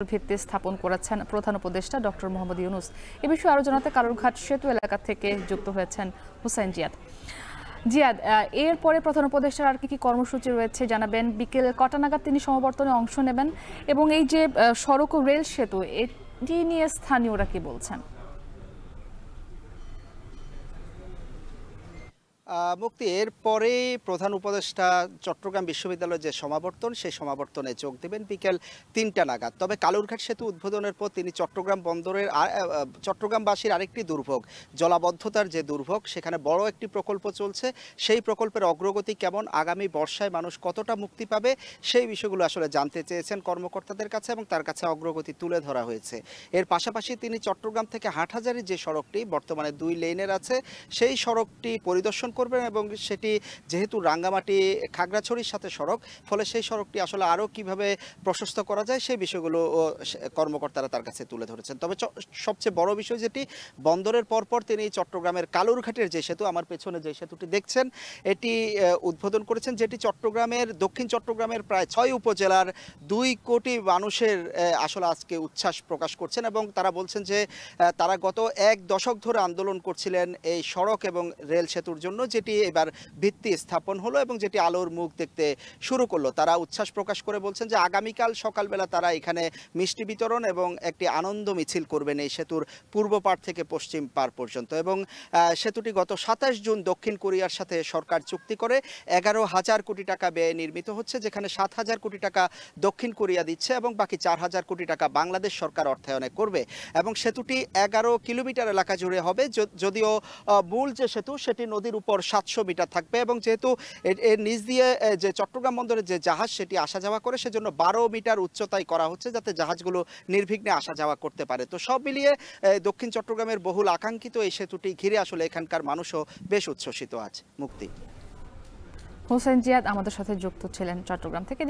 ভিত্তি স্থাপন করেছেন প্রধান উপদেষ্টা ডক্টর মোহাম্মদ ইউনূস। এ বিষয়ে আরো জানাতে কালুরঘাট সেতু এলাকা থেকে যুক্ত হয়েছেন হুসাইন জিয়াদ। জিয়াদ, এরপরে প্রধান উপদেষ্টার আর কি কর্মসূচি রয়েছে জানাবেন? বিকেল কটা নাগাদ তিনি সমাবর্তনে অংশ নেবেন এবং এই যে সড়ক ও রেল সেতু এটি নিয়ে স্থানীয়রা কি বলছেন? মুক্তি এরপরে প্রধান উপদেষ্টা চট্টগ্রাম বিশ্ববিদ্যালয়ের যে সমাবর্তন সেই সমাবর্তনে যোগ দেবেন বিকেল ৩টা নাগাদ। তবে কালুরঘাট সেতু উদ্বোধনের পর তিনি চট্টগ্রাম বন্দরের চট্টগ্রামবাসীর আরেকটি দুর্ভোগ, জলাবদ্ধতার যে দুর্ভোগ, সেখানে বড় একটি প্রকল্প চলছে, সেই প্রকল্পের অগ্রগতি কেমন, আগামী বর্ষায় মানুষ কতটা মুক্তি পাবে, সেই বিষয়গুলো আসলে জানতে চেয়েছেন কর্মকর্তাদের কাছে এবং তার কাছে অগ্রগতি তুলে ধরা হয়েছে। এর পাশাপাশি তিনি চট্টগ্রাম থেকে হাটহাজারীর যে সড়কটি বর্তমানে 2 লেনের আছে, সেই সড়কটি পরিদর্শন করবেন এবং সেটি যেহেতু রাঙ্গামাটি খাগড়াছড়ির সাথে সড়ক, ফলে সেই সড়কটি আসলে আরও কিভাবে প্রশস্ত করা যায় সেই বিষয়গুলো কর্মকর্তারা তার কাছে তুলে ধরেছেন। তবে সবচেয়ে বড় বিষয় যেটি, বন্দরের পরপর তিনি চট্টগ্রামের কালুরঘাটের যে সেতু, আমার পেছনে যে সেতুটি দেখছেন, এটি উদ্বোধন করেছেন, যেটি চট্টগ্রামের দক্ষিণ চট্টগ্রামের প্রায় 6 উপজেলার 2 কোটি মানুষের আসলে আজকে উচ্ছ্বাস প্রকাশ করছেন এবং তারা বলছেন যে তারা গত 1 দশক ধরে আন্দোলন করছিলেন এই সড়ক এবং রেল সেতুর জন্য, যেটি এবার ভিত্তি স্থাপন হলো এবং যেটি আলোর মুখ দেখতে শুরু করলো। তারা উচ্ছ্বাস প্রকাশ করে বলছেন যে আগামীকাল সকালবেলা তারা এখানে মিষ্টি বিতরণ এবং একটি আনন্দ মিছিল করবেন এই সেতুর পূর্ব পাড় থেকে পশ্চিম পাড় পর্যন্ত। এবং সেতুটি গত 27 জুন দক্ষিণ কোরিয়ার সাথে সরকার চুক্তি করে 11,000 কোটি টাকা ব্যয়ে নির্মিত হচ্ছে, যেখানে 7,000 কোটি টাকা দক্ষিণ কোরিয়া দিচ্ছে এবং বাকি 4,000 কোটি টাকা বাংলাদেশ সরকার অর্থায়নে করবে। এবং সেতুটি 11 কিলোমিটার এলাকা জুড়ে হবে, যদিও মূল যে সেতু সেটি নদীর উপর 700 মিটার থাকবে এবং যেহেতু এর নিচ দিয়ে যে চট্টগ্রাম বন্দরের যে জাহাজ সেটি আসা যাওয়া করে, সেজন্য 12 মিটার উচ্চতায় করা হচ্ছে যাতে জাহাজগুলো নির্বিঘ্নে আসা যাওয়া করতে পারে। তো সব মিলিয়ে দক্ষিণ চট্টগ্রামের বহুল আকাঙ্ক্ষিত এই সেতুটি ঘিরে আসলে এখানকার মানুষও বেশ উচ্ছ্বসিত আছে। মুক্তি। হুসাইন জিয়াদ আমাদের সাথে যুক্ত ছিলেন চট্টগ্রাম থেকে।